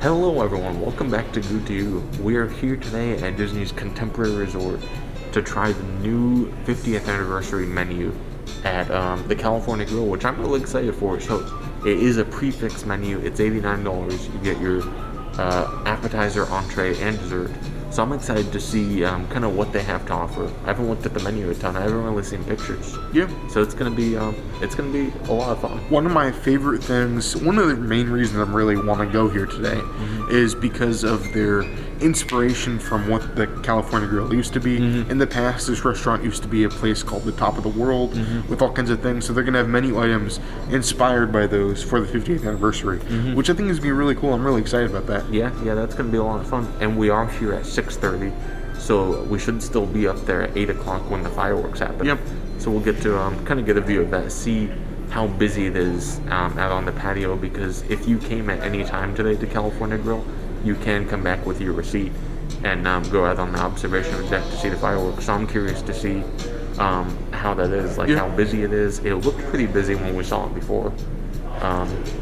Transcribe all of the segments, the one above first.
Hello everyone, welcome back to Goo To You. We are here today at Disney's Contemporary Resort to try the new 50th anniversary menu at the California Grill, which I'm really excited for. So it is a prefix menu. It's $89. You get your appetizer, entree, and dessert. So I'm excited to see kind of what they have to offer. I haven't looked at the menu a ton. I haven't really seen pictures. Yeah. So it's gonna be a lot of fun. One of my favorite things, one of the main reasons I really want to go here today is because of their inspiration from what the California Grill used to be. In the past, this restaurant used to be a place called the Top of the World with all kinds of things. So they're gonna have menu items inspired by those for the 50th anniversary, which I think is gonna be really cool. I'm really excited about that. Yeah, that's gonna be a lot of fun. And we are here at 6:30, so we should still be up there at 8 o'clock when the fireworks happen. Yep. So we'll get to kind of get a view of that, see how busy it is out on the patio, because if you came at any time today to California Grill, you can come back with your receipt and go out on the observation deck to see the fireworks. So I'm curious to see how that is, like how busy it is. It looked pretty busy when we saw it before.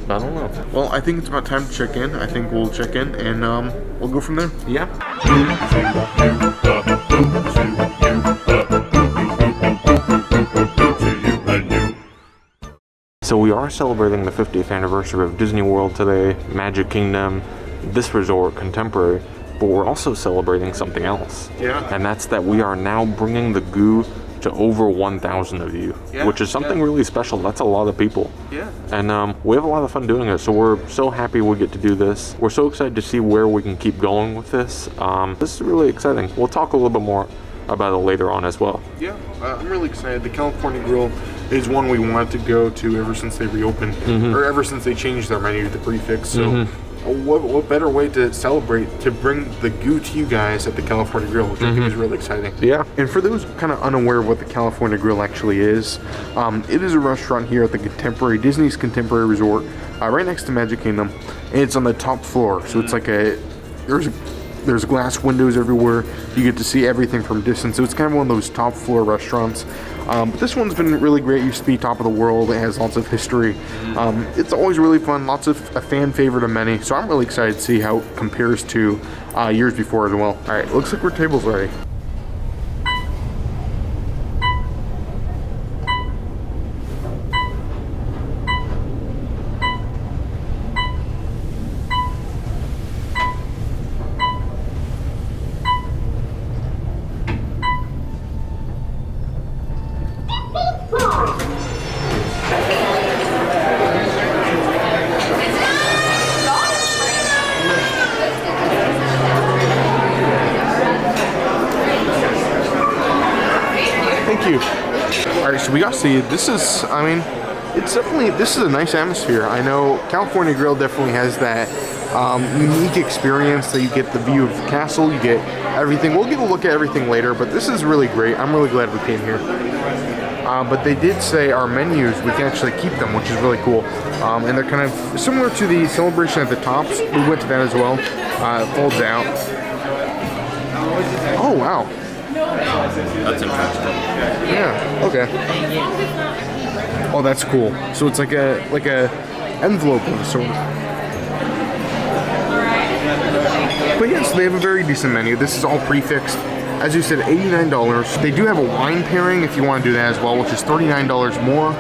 But I don't know. Well, I think it's about time to check in. I think we'll check in and we'll go from there. Yeah. So we are celebrating the 50th anniversary of Disney World today, Magic Kingdom, this resort, Contemporary, but we're also celebrating something else. Yeah. And that's that we are now bringing the Goo to over 1,000 of you, which is something really special. That's a lot of people. Yeah. And we have a lot of fun doing it, so we're so happy we get to do this. We're so excited to see where we can keep going with this. This is really exciting. We'll talk a little bit more about it later on as well. Yeah, I'm really excited. The California Grill is one we wanted to go to ever since they reopened, or ever since they changed their menu to the prefix. So what better way to celebrate to bring the Goo to you guys at the California Grill, which I think is really exciting. Yeah. And for those kind of unaware of what the California Grill actually is, it is a restaurant here at the Disney's Contemporary Resort, right next to Magic Kingdom, and it's on the top floor. So it's like there's glass windows everywhere. You get to see everything from distance. So it's kind of one of those top floor restaurants. But this one's been really great. It used to be Top of the World. It has lots of history. It's always really fun. Lots of a fan favorite of many. So I'm really excited to see how it compares to years before as well. All right, looks like we're tables ready. Thank you. All right, so we got seated. This is a nice atmosphere. I know California Grill definitely has that unique experience that you get the view of the castle, you get everything. We'll get a look at everything later, but this is really great. I'm really glad we came here. But they did say our menus, we can actually keep them, which is really cool. And they're kind of similar to the celebration at the tops. We went to that as well. It folds out. Oh, wow. That's interesting. Yeah, okay. Oh, that's cool. So it's like a envelope of a sort. But yes, they have a very decent menu. This is all prefixed. As you said, $89. They do have a wine pairing if you want to do that as well, which is $39 more.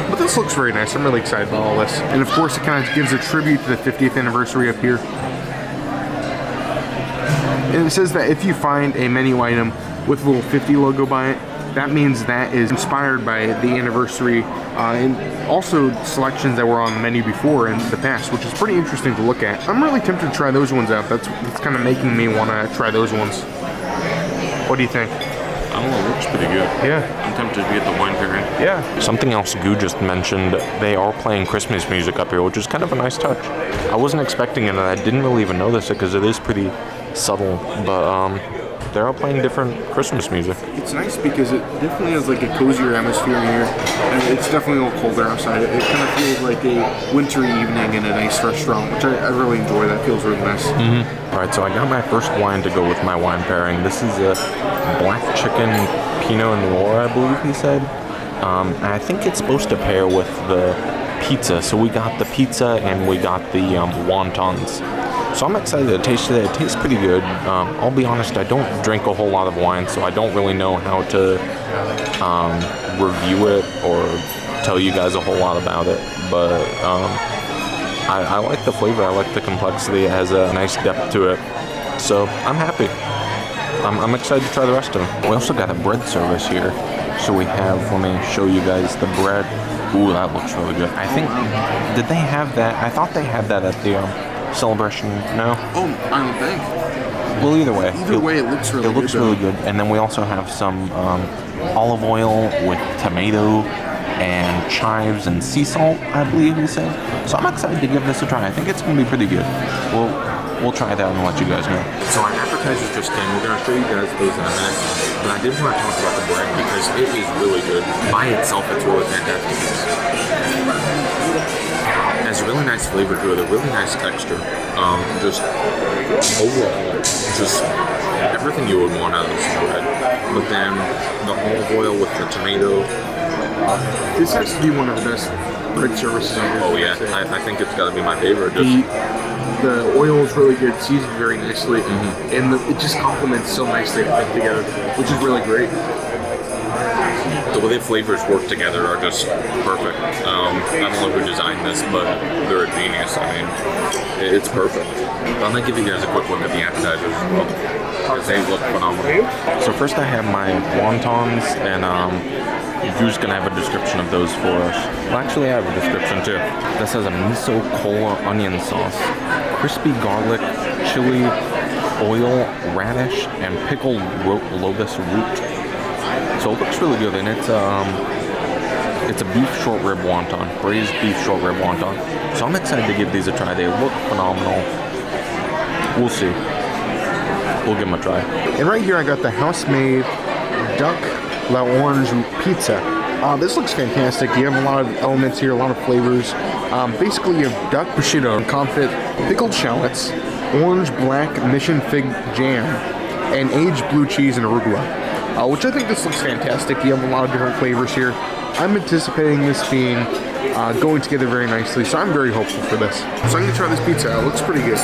But this looks very nice. I'm really excited about all this. And of course, it kind of gives a tribute to the 50th anniversary up here. And it says that if you find a menu item with a little 50 logo by it, that means that is inspired by the anniversary and also selections that were on the menu before in the past, which is pretty interesting to look at. I'm really tempted to try those ones out. That's kind of making me want to try those ones. What do you think? I don't know, it looks pretty good. Yeah. I'm tempted to get the wine pairing. Yeah. Something else Goo just mentioned, they are playing Christmas music up here, which is kind of a nice touch. I wasn't expecting it, and I didn't really even notice it because it is pretty subtle, but they are playing different Christmas music. It's nice because it definitely has like a cozier atmosphere here, and it's definitely a little colder outside. It kind of feels like a wintry evening in a nice restaurant, which I really enjoy. That feels really nice. All right, so I got my first wine to go with my wine pairing. This is a black chicken Pinot Noir, I believe he said. And I think it's supposed to pair with the pizza. So we got the pizza and we got the wontons. So I'm excited to taste it. It tastes pretty good. I'll be honest, I don't drink a whole lot of wine, so I don't really know how to review it or tell you guys a whole lot about it. But I like the flavor. I like the complexity. It has a nice depth to it. So I'm happy. I'm excited to try the rest of them. We also got a bread service here. So we have, let me show you guys the bread. Ooh, that looks really good. I think, did they have that? I thought they had that at the celebration. No? Oh, I don't think. Well, either way. Either way, it looks really good. It looks really good. And then we also have some olive oil with tomato and chives and sea salt, I believe he said. So I'm excited to give this a try. I think it's going to be pretty good. We'll try that and let you guys know. So our appetizers just came. We're going to show you guys those in a minute. But I did want to talk about the bread because it is really good. By itself, it's really fantastic. It has a really nice flavor to it, a really nice texture. Just overall, just everything you would want out of this bread. But then the olive oil with the tomato. This has to be one of the best bread services I've ever. Oh yeah, I think it's got to be my favorite. The oil is really good, seasoned very nicely, and it just complements so nicely together, which is really great. The way the flavors work together are just perfect. I don't know who designed this, but they're a genius. I mean, it's perfect. I'm gonna give you guys a quick look at the appetizers as well, because they look phenomenal. So first I have my wontons, and Drew's gonna have a description of those for us. Well, actually, I have a description too. This has a miso cola onion sauce, crispy garlic, chili, oil, radish, and pickled lotus root. So it looks really good, and it's a beef short rib wonton, braised beef short rib wonton. So I'm excited to give these a try. They look phenomenal. We'll see. We'll give them a try. And right here, I got the house-made duck La Orange pizza. This looks fantastic. You have a lot of elements here, a lot of flavors. Basically, you have duck prosciutto, confit, pickled shallots, orange black mission fig jam, and aged blue cheese and arugula. Which I think this looks fantastic. You have a lot of different flavors here. I'm anticipating this being going together very nicely, so I'm very hopeful for this. So I'm gonna try this pizza out. It looks pretty good.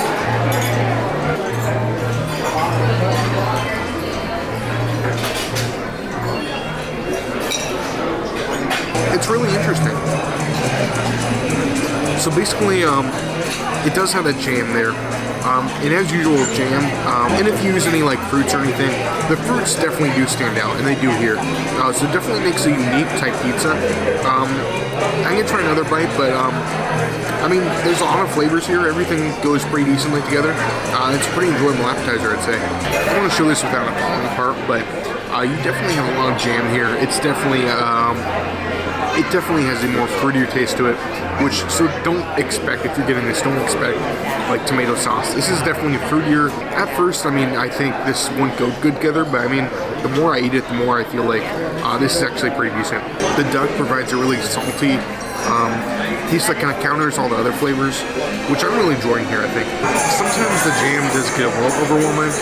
It's really interesting. So basically, it does have that jam there. And as usual with jam, and if you use any like fruits or anything, the fruits definitely do stand out, and they do here. So it definitely makes a unique type pizza. I'm gonna try another bite, but I mean, there's a lot of flavors here. Everything goes pretty decently together. It's a pretty enjoyable appetizer, I'd say. I don't want to show this without it falling apart, but you definitely have a lot of jam here. It's definitely it definitely has a more fruitier taste to it, which, so don't expect, if you're getting this, don't expect like tomato sauce. This is definitely fruitier. At first, I mean, I think this wouldn't go good together, but I mean, the more I eat it, the more I feel like this is actually pretty decent. The duck provides a really salty taste that kind of counters all the other flavors, which I'm really enjoying here, I think. Sometimes the jam does get a little overwhelming,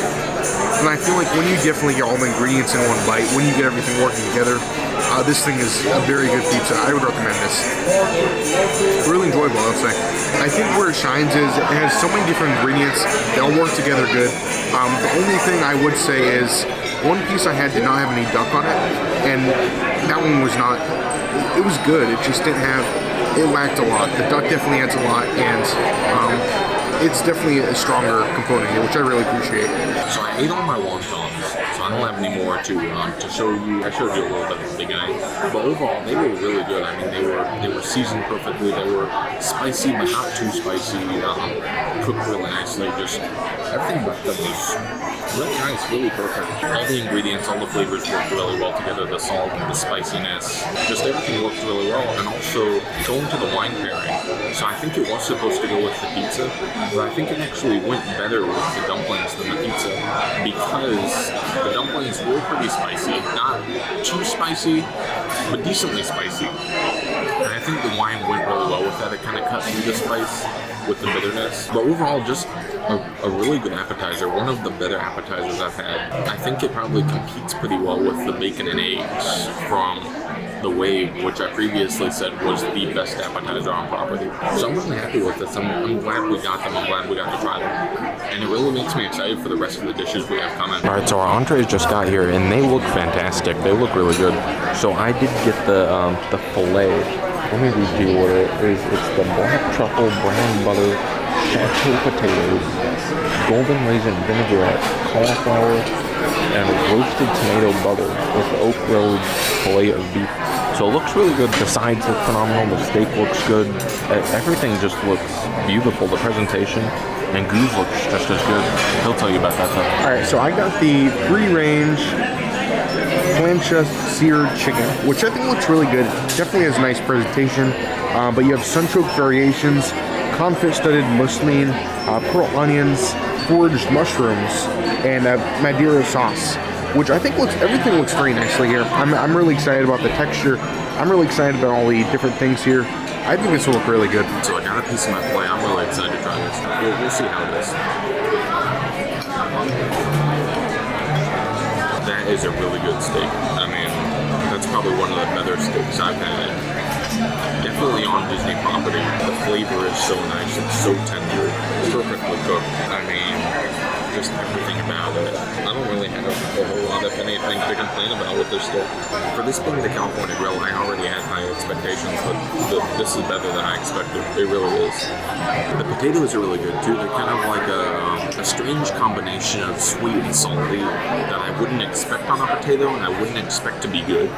and I feel like when you definitely get all the ingredients in one bite, when you get everything working together, this thing is a very good pizza. I would recommend this. Really enjoyable, I'll say. I think where it shines is it has so many different ingredients. They all work together good. The only thing I would say is one piece I had did not have any duck on it, and that one was not. It was good. It just didn't have. It lacked a lot. The duck definitely adds a lot, and it's definitely a stronger component here, which I really appreciate. So I ate all my wontons, so I don't have any more to show you. I showed you a little bit at the beginning, but overall they were really good. I mean, they were seasoned perfectly. They were spicy, but not too spicy. Cooked really nicely. Just everything about them was really nice, really perfect. All the ingredients, all the flavors worked really well together. The salt, the spiciness, just everything worked really well. And also going to the wine pairing. So I think it was supposed to go with the pizza, but I think it actually went better with the dumplings than the pizza, because the dumplings were pretty spicy. Not too spicy, but decently spicy. And I think the wine went really well with that. It kind of cut through the spice with the bitterness. But overall, just a really good appetizer. One of the better appetizers I've had. I think it probably competes pretty well with the bacon and eggs from the wave, which I previously said was the best appetizer on property. So I'm really happy with this. I'm glad we got them. I'm glad we got to try them. And it really makes me excited for the rest of the dishes we have coming. Alright, so our entrees just got here, and they look fantastic. They look really good. So I did get the filet. Let me read to you what it is. It's the black truffle, brown butter, chateau potatoes, golden raisin vinaigrette, cauliflower, and roasted tomato butter with oak road filet of beef. So it looks really good. The sides look phenomenal. The steak looks good. Everything just looks beautiful. The presentation and Goo's looks just as good. He'll tell you about that though. All right, so I got the free-range plancha seared chicken, which I think looks really good. Definitely has a nice presentation. But you have sun-choke variations, confit-studded muslim, pearl onions, foraged mushrooms, and Madeira sauce, which I think everything looks very nicely here. I'm really excited about the texture. I'm really excited about all the different things here. I think this will look really good. So I got a piece of my plate. I'm really excited to try this. We'll see how it is. That is a really good steak. I mean, that's probably one of the better steaks I've had. Definitely on Disney property. The flavor is so nice. It's so tender. Perfectly cooked. I mean, just everything about it. I don't really have a whole lot of anything to complain about with this steak. For this being the California Grill, I already had high expectations, but this is better than I expected. It really is. The potatoes are really good too. They're kind of like a strange combination of sweet and salty that I wouldn't expect on a potato, and I wouldn't expect to be good,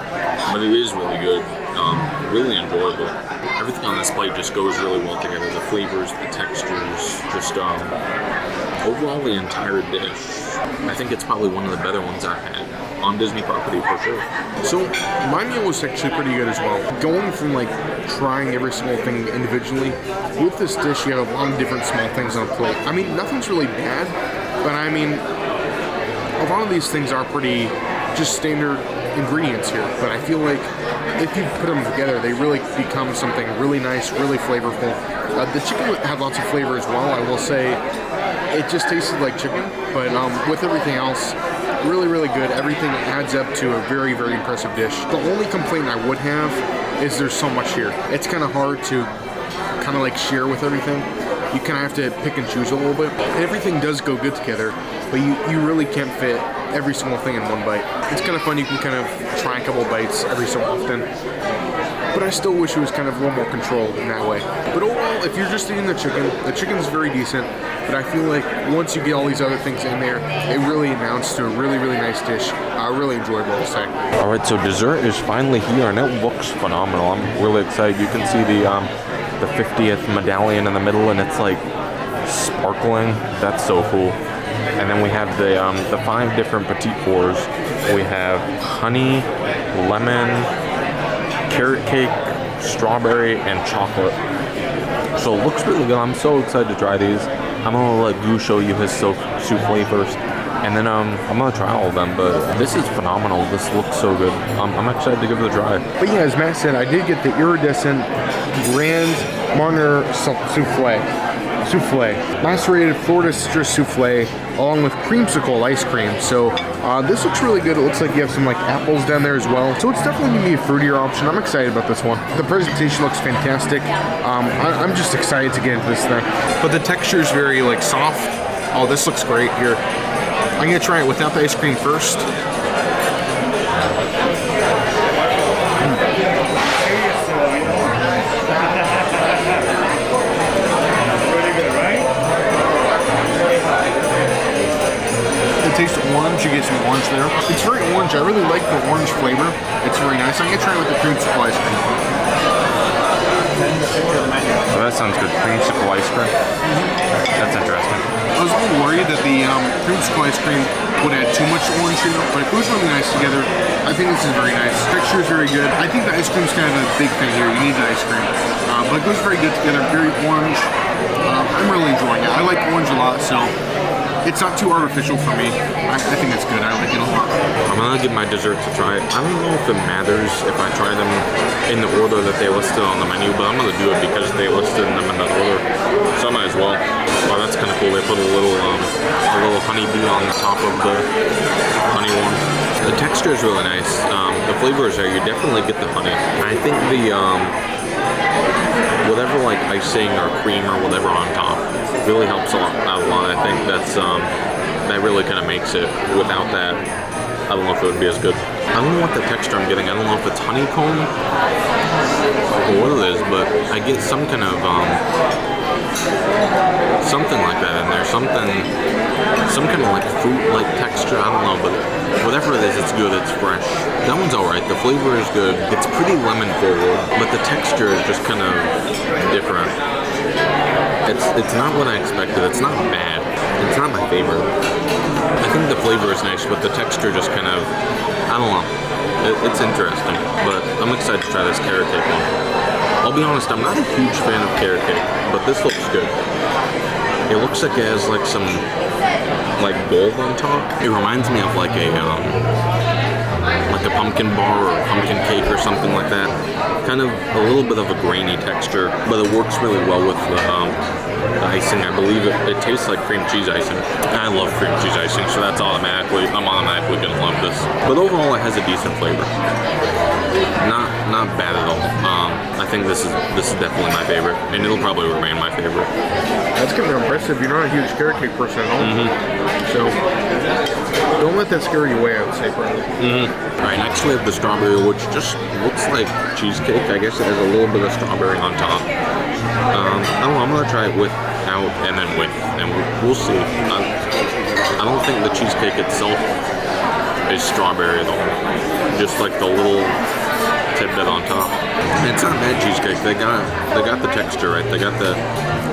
but it is really good. Really enjoyable. Everything on this plate just goes really well together. The flavors, the textures, just overall the entire dish. I think it's probably one of the better ones I've had on Disney property for sure. So my meal was actually pretty good as well. Going from like trying every single thing individually, with this dish you have a lot of different small things on a plate. I mean, nothing's really bad, but I mean, a lot of these things are pretty just standard ingredients here, but I feel like if you put them together, they really become something really nice, really flavorful. The chicken had lots of flavor as well. I will say it just tasted like chicken, but with everything else, really, really good. Everything adds up to a very, very impressive dish. The only complaint I would have is there's so much here. It's kind of hard to kind of like share with everything. You kind of have to pick and choose a little bit. And everything does go good together, but you really can't fit every single thing in one bite. It's kind of fun. You can kind of try a couple bites every so often. But I still wish it was kind of a little more controlled in that way. But overall, if you're just eating the chicken's very decent. But I feel like once you get all these other things in there, it really amounts to a really, really nice dish. Really enjoyable, I'll say. All right, so dessert is finally here, and it looks phenomenal. I'm really excited. You can see the 50th medallion in the middle, and it's like sparkling. That's so cool. And then we have the 5 different petite fours. We have honey, lemon, carrot cake, strawberry, and chocolate. So it looks really good. I'm so excited to try these. I'm gonna let Goo show you his souffle first, and then I'm gonna try all of them. But this is phenomenal. This looks so good. I'm excited to give it a try. But yeah, as Matt said, I did get the iridescent Grand Marnier souffle, macerated Florida citrus souffle, along with creamsicle ice cream. So this looks really good. It looks like you have some like apples down there as well. So it's definitely gonna be a fruitier option. I'm excited about this one. The presentation looks fantastic. I'm just excited to get into this thing. But the texture is very like soft. Oh, this looks great here. I'm gonna try it without the ice cream first. Taste orange, you get some orange there. It's very orange. I really like the orange flavor. It's very nice. I'm gonna try it with the creamsicle ice cream. So that sounds good. Creamsicle ice cream. That's interesting. I was a little worried that the creamsicle ice cream would add too much orange here, but it goes really nice together. I think this is very nice. Texture is very good. I think the ice cream is kind of a big thing here. You need the ice cream, but it goes very good together. Very orange. I'm really enjoying it. I like orange a lot, so. It's not too artificial for me. I think it's good. I like it a lot. I'm gonna give my dessert to try it. I don't know if it matters if I try them in the order that they listed on the menu, but I'm gonna do it because they listed them in that order. So I might as well. Wow, that's kind of cool. They put a little honeybee on the top of the honey one. The texture is really nice. The flavor is there. You definitely get the honey. I think the whatever like icing or cream or whatever on top really helps out a lot. I think that really kind of makes it. Without that, I don't know if it would be as good. I don't know what the texture I'm getting. I don't know if it's honeycomb or what it is, but I get some kind of something like that in there. Some kind of like fruit-like texture. I don't know, but whatever it is, it's good. It's fresh. That one's alright. The flavor is good. It's pretty lemon forward, but the texture is just kind of different. It's not what I expected. It's not bad. It's not my favorite. I think the flavor is nice, but the texture just kind of, I don't know. It's interesting, but I'm excited to try this carrot cake one. I'll be honest, I'm not a huge fan of carrot cake, but this looks good. It looks like it has like some like gold on top. It reminds me of like a pumpkin bar or pumpkin cake or something like that. Kind of a little bit of a grainy texture, but it works really well with the icing. I believe it tastes like cream cheese icing. I love cream cheese icing, so I'm automatically gonna love this. But overall, it has a decent flavor. Not bad at all. I think this is definitely my favorite, and it'll probably remain my favorite. That's kind of impressive. You're not a huge carrot cake person at all. So don't let that scare you away, I would say, probably. Alright, next we have the strawberry, which just looks like cheesecake. I guess it has a little bit of strawberry on top. I don't know, I'm gonna try it without and then with, and we'll see. I don't think the cheesecake itself is strawberry at all. Just like the little tidbit on top. And it's not bad cheesecake. They got the texture right. They got the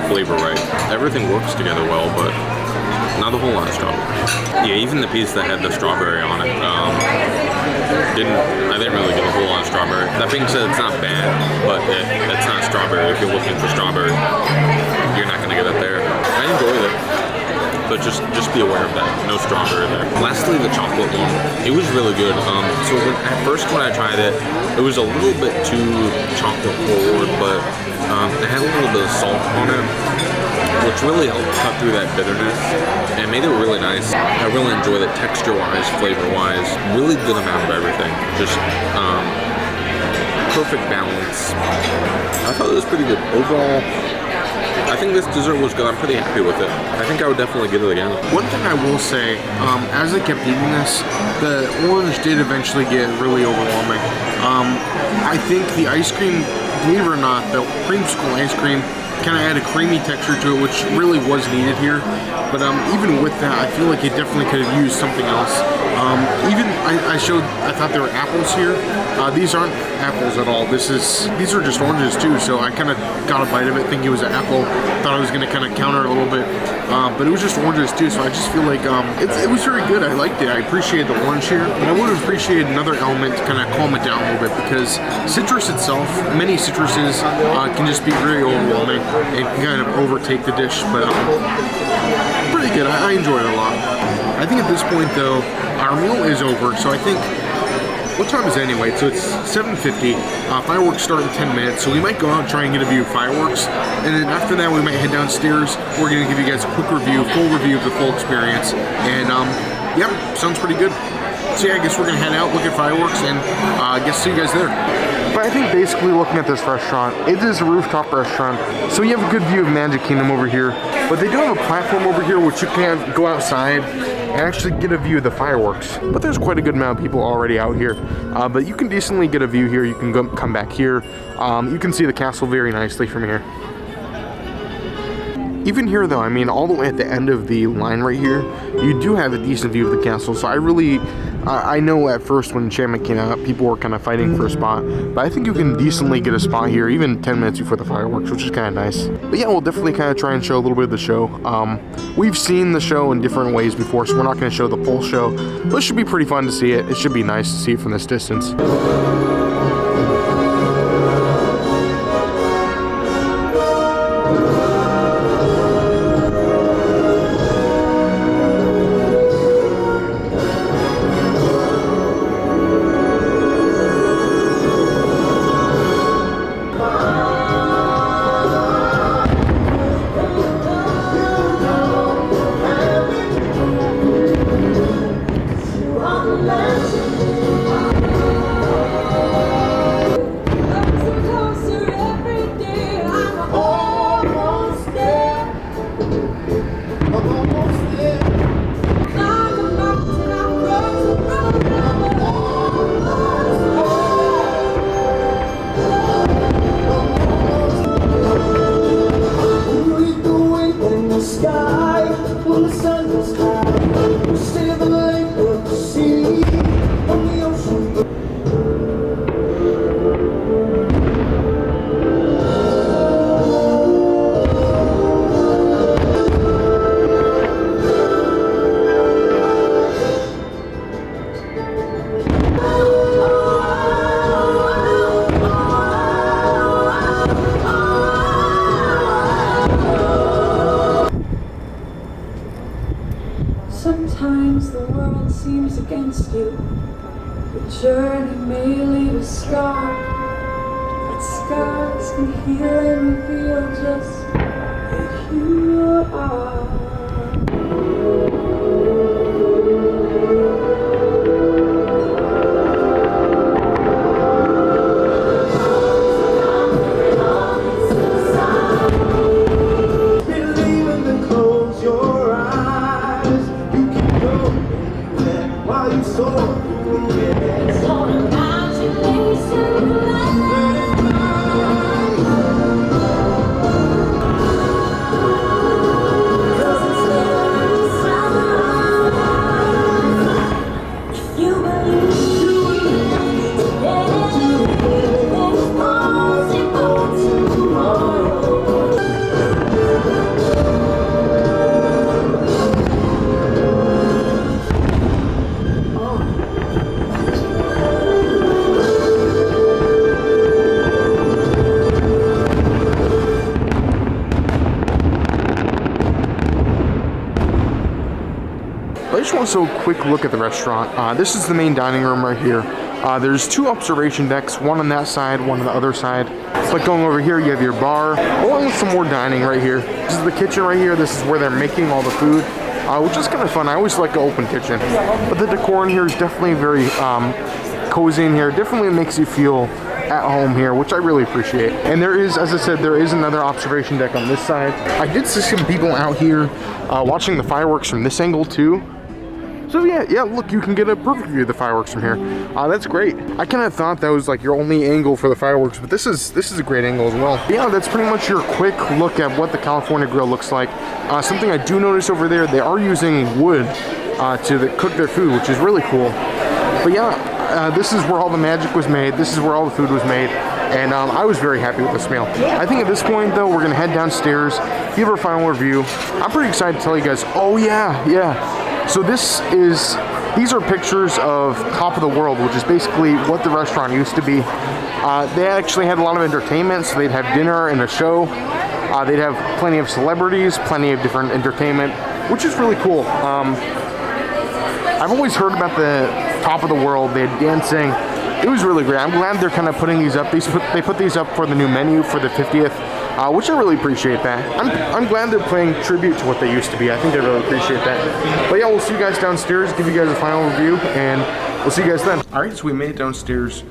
flavor right. Everything works together well, but not a whole lot of strawberry. Yeah, even the piece that had the strawberry on it, I didn't really get a whole lot of strawberry. That being said, it's not bad, but it's not strawberry. If you're looking for strawberry, you're not gonna get it there. I enjoyed it, but just be aware of that. No strawberry there. Lastly, the chocolate one. It was really good. So at first when I tried it, it was a little bit too chocolate forward, but it had a little bit of salt on it, which really helped cut through that bitterness and made it really nice. I really enjoyed it texture-wise, flavor-wise. Really good amount of everything. Just perfect balance. I thought it was pretty good. Overall, I think this dessert was good. I'm pretty happy with it. I think I would definitely get it again. One thing I will say, as I kept eating this, the orange did eventually get really overwhelming. I think the ice cream, believe it or not, the creamsicle ice cream kind of add a creamy texture to it, which really was needed here. But even with that, I feel like it definitely could have used something else. I thought there were apples here. These aren't apples at all. These are just oranges too, so I kind of got a bite of it thinking it was an apple. Thought I was going to kind of counter it a little bit. But it was just oranges too, so I just feel like it was very good. I liked it. I appreciate the orange here, but I would have appreciated another element to kind of calm it down a little bit, because citrus itself, many citruses can just be very overwhelming and can kind of overtake the dish, but pretty good. I enjoyed it a lot. I think at this point though, our meal is over, so I think, what time is it anyway? So it's 7:50. Fireworks start in 10 minutes, so we might go out and try and get a view of fireworks. And then after that, we might head downstairs. We're going to give you guys a quick review, full review of the full experience. And yeah, sounds pretty good. So yeah, I guess we're going to head out, look at fireworks, and I guess see you guys there. But I think basically looking at this restaurant, it is a rooftop restaurant, so you have a good view of Magic Kingdom over here. But they do have a platform over here which you can go outside and actually get a view of the fireworks. But there's quite a good amount of people already out here. But you can decently get a view here. You can come back here. You can see the castle very nicely from here. Even here though, I mean, all the way at the end of the line right here, you do have a decent view of the castle. So I know at first when Enchantment came out, people were kind of fighting for a spot, but I think you can decently get a spot here, even 10 minutes before the fireworks, which is kind of nice. But yeah, we'll definitely kind of try and show a little bit of the show. We've seen the show in different ways before, so we're not going to show the full show, but it should be pretty fun to see it. It should be nice to see it from this distance. sky, when the sun goes high, we stay at the lake of the sea, on the ocean. Sometimes the world seems against you. The journey may leave a scar, but scars can heal and reveal just who you are. Believe in the close your eyes. You can go anywhere while you soar through the air. It's all imagination. Let it fly. 'Cause it's never inside. If you believe today, then it's possible tomorrow. I just want to show a quick look at the restaurant. This is the main dining room right here. There's two observation decks, one on that side, one on the other side. But going over here, you have your bar, along with some more dining right here. This is the kitchen right here. This is where they're making all the food, which is kind of fun. I always like an open kitchen. But the decor in here is definitely very cozy in here. Definitely makes you feel at home here, which I really appreciate. And there is, as I said, there is another observation deck on this side. I did see some people out here watching the fireworks from this angle too. So yeah, look, you can get a perfect view of the fireworks from here. That's great. I kind of thought that was like your only angle for the fireworks, but this is a great angle as well. Yeah, that's pretty much your quick look at what the California Grill looks like. Something I do notice over there, they are using wood to cook their food, which is really cool. But yeah, this is where all the magic was made. This is where all the food was made. And I was very happy with this meal. I think at this point though, we're gonna head downstairs, give our final review. I'm pretty excited to tell you guys, oh yeah. So these are pictures of Top of the World, which is basically what the restaurant used to be. They actually had a lot of entertainment, so they'd have dinner and a show. They'd have plenty of celebrities, plenty of different entertainment, which is really cool. I've always heard about the Top of the World. They had dancing. It was really great. I'm glad they're kind of putting these up. They put these up for the new menu for the 50th, which I really appreciate that. I'm glad they're paying tribute to what they used to be. I think I really appreciate that. But yeah, we'll see you guys downstairs, give you guys a final review, and we'll see you guys then. All right, so we made it downstairs.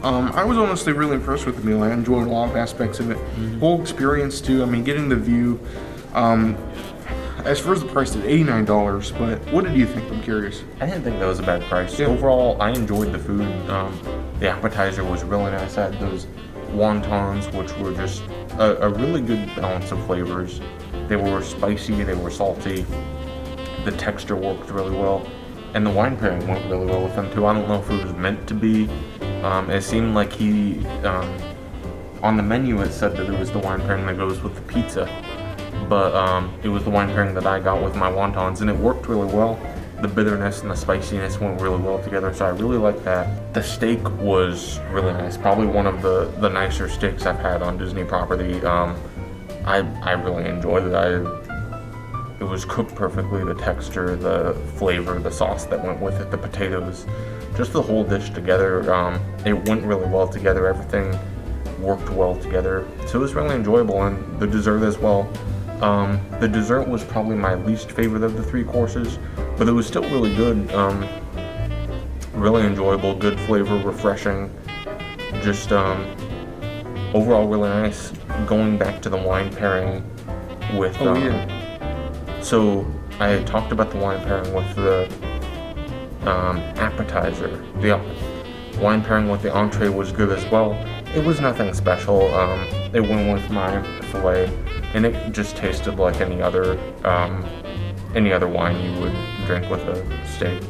I was honestly really impressed with the meal. I enjoyed a lot of aspects of it. Whole experience too. I mean, getting the view. As far as the price, it's $89, but what did you think? I'm curious. I didn't think that was a bad price. Yeah. Overall, I enjoyed the food. The appetizer was really nice. I had those wontons, which were just a really good balance of flavors. They were spicy, they were salty. The texture worked really well. And the wine pairing went really well with them too. I don't know if it was meant to be. It seemed like on the menu it said that it was the wine pairing that goes with the pizza. But it was the wine pairing that I got with my wontons, and it worked really well. The bitterness and the spiciness went really well together, so I really liked that. The steak was really nice, probably one of the nicer steaks I've had on Disney property. I really enjoyed it. It was cooked perfectly, the texture, the flavor, the sauce that went with it, the potatoes, just the whole dish together. It went really well together, everything worked well together, so it was really enjoyable, and the dessert as well. The dessert was probably my least favorite of the 3 courses, but it was still really good. Really enjoyable, good flavor, refreshing, just overall really nice. Going back to the wine pairing with, so I had talked about the wine pairing with the appetizer. The wine pairing with the entree was good as well. It was nothing special. It went with my filet. and it just tasted like any other wine you would drink with a steak.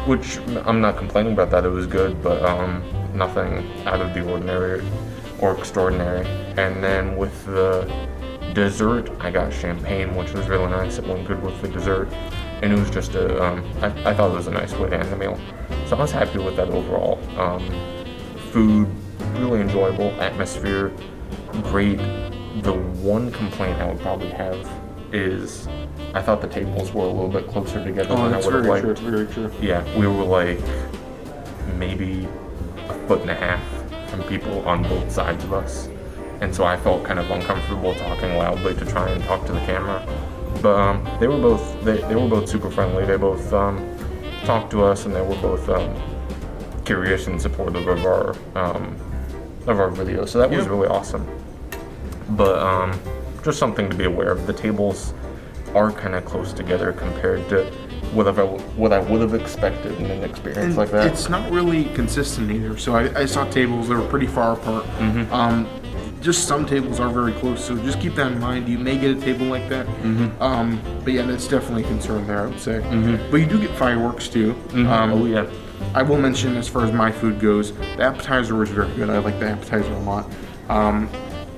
Which I'm not complaining about that. It was good, but nothing out of the ordinary or extraordinary. And then with the dessert, I got champagne, which was really nice. It went good with the dessert, and it was just I thought it was a nice way to end the meal. So I was happy with that overall. Food, really enjoyable. Atmosphere, great. The one complaint I would probably have is I thought the tables were a little bit closer together than I would have liked. Very true. Yeah, we were like maybe a foot and a half from people on both sides of us, and so I felt kind of uncomfortable talking loudly to try and talk to the camera. But they were both super friendly. They both talked to us, and they were both curious and supportive of our video. So that was really awesome. But just something to be aware of. The tables are kind of close together compared to what I would have expected in an experience like that. It's not really consistent either. So I saw tables that were pretty far apart. Just some tables are very close, so just keep that in mind. You may get a table like that. But yeah, that's definitely a concern there, I would say. But you do get fireworks too. Oh yeah. I will mention, as far as my food goes, the appetizer was very good. I like the appetizer a lot.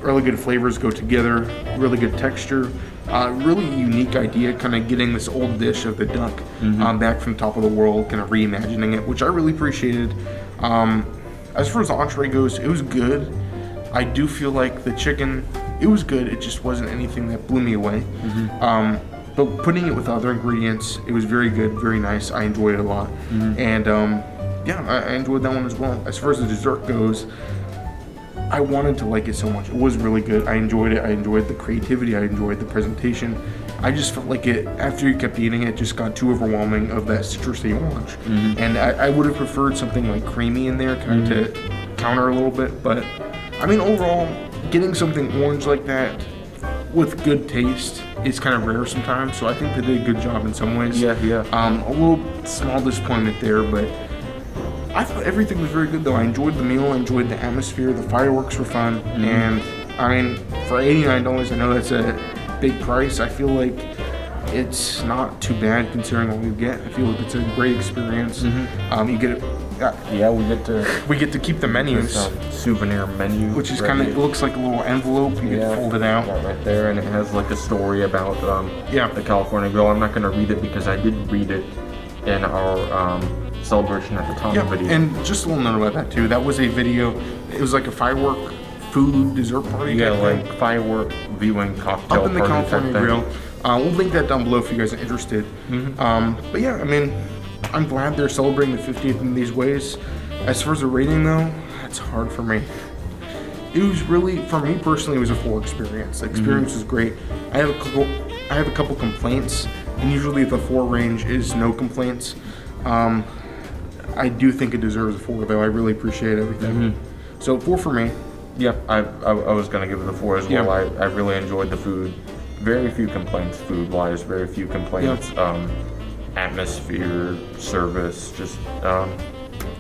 Really good flavors go together, really good texture. Really unique idea, kind of getting this old dish of the duck back from top of the world, kind of reimagining it, which I really appreciated. As far as the entree goes, it was good. I do feel like the chicken, it was good. It just wasn't anything that blew me away. But putting it with other ingredients, it was very good, very nice. I enjoyed it a lot. And yeah, I enjoyed that one as well. As far as the dessert goes, I wanted to like it so much. It was really good. I enjoyed it. I enjoyed the creativity. I enjoyed the presentation. I just felt like it, after you kept eating it, just got too overwhelming of that citrusy orange. And I would have preferred something like creamy in there, kind of to counter a little bit. But I mean, overall, getting something orange like that with good taste is kind of rare sometimes. So I think they did a good job in some ways. Yeah. A little small disappointment there, but I thought everything was very good though. I enjoyed the meal, I enjoyed the atmosphere, the fireworks were fun, and I mean, for $89, I know that's a big price. I feel like it's not too bad considering what we get. I feel like it's a great experience. You get it. Yeah, we get to keep the menus. Souvenir menu, which is kind of, it looks like a little envelope. You can fold it out. Right there, and it has like a story about the California Grill. I'm not going to read it because I did read it in our celebration at the top video. And just a little note about that too. That was a video. It was like a firework food dessert party. Yeah, like firework viewing cocktail up in the party California Grill. We'll link that down below if you guys are interested. But yeah, I mean, I'm glad they're celebrating the 50th in these ways. As far as the rating though, that's hard for me. It was really, for me personally, it was a full experience. The experience was great. I have a couple complaints, and usually the 4 range is no complaints. I do think it deserves a 4 though. I really appreciate everything. So 4 for me. Yeah, I was gonna give it a 4 as well. I really enjoyed the food. Very few complaints food-wise. Very few complaints. Atmosphere, service, just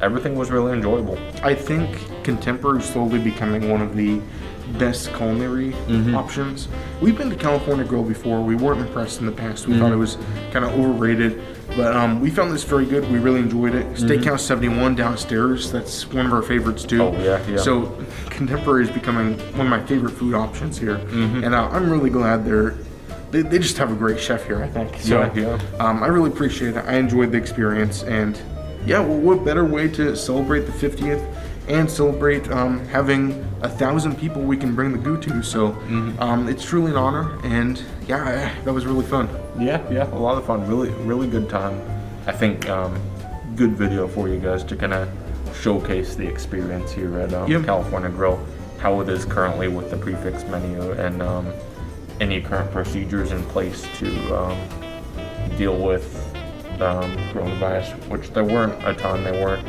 everything was really enjoyable. I think Contemporary is slowly becoming one of the best culinary options. We've been to California Grill before. We weren't impressed in the past. We thought it was kind of overrated, but we found this very good. We really enjoyed it. Steakhouse 71 downstairs, that's one of our favorites too. Oh yeah. So Contemporary is becoming one of my favorite food options here, and I'm really glad they just have a great chef here, I think. So I really appreciate it. I enjoyed the experience, and yeah, well, what better way to celebrate the 50th and celebrate having 1,000 people we can bring the Goo to. So it's truly an honor, and yeah, that was really fun. Yeah, a lot of fun. Really good time. I think good video for you guys to kind of showcase the experience here at California Grill, how it is currently with the prefix menu, and any current procedures in place to deal with coronavirus, which there weren't a ton. They weren't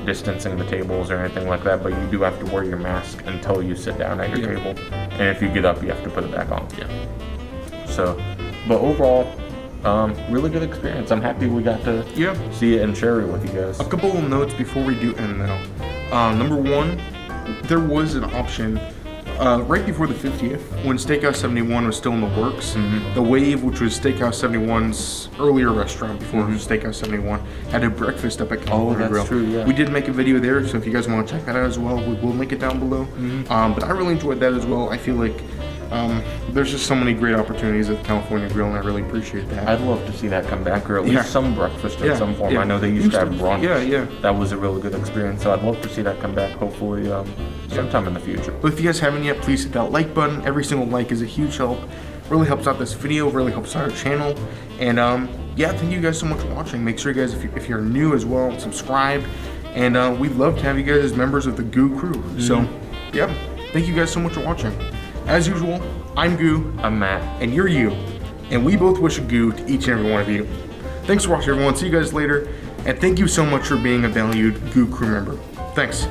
distancing the tables or anything like that, but you do have to wear your mask until you sit down at your table, and if you get up, you have to put it back on. So, but overall, really good experience. I'm happy we got to see it and share it with you guys. A couple of notes before we do end though. Number 1, there was an option right before the 50th, when Steakhouse 71 was still in the works, the Wave, which was Steakhouse 71's earlier restaurant before it was Steakhouse 71, had a breakfast up at California that's Grill. true, yeah. We did make a video there, so if you guys want to check that out as well, we will link it down below. But I really enjoyed that as well. I feel like there's just so many great opportunities at the California Grill, and I really appreciate that. I'd love to see that come back, or at least some breakfast in Yeah, some form. yeah. I know they used to have brunch. Yeah. That was a really good experience, so I'd love to see that come back, hopefully sometime in the future. But if you guys haven't yet, please hit that like button. Every single like is a huge help. Really helps out this video, really helps out our channel. And yeah, thank you guys so much for watching. Make sure you guys, if you're new as well, subscribe. And we'd love to have you guys as members of the Goo Crew. So yeah, thank you guys so much for watching. As usual, I'm Goo. I'm Matt. And you're you. And we both wish a Goo to each and every one of you. Thanks for watching, everyone. See you guys later. And thank you so much for being a valued Goo Crew member. Thanks.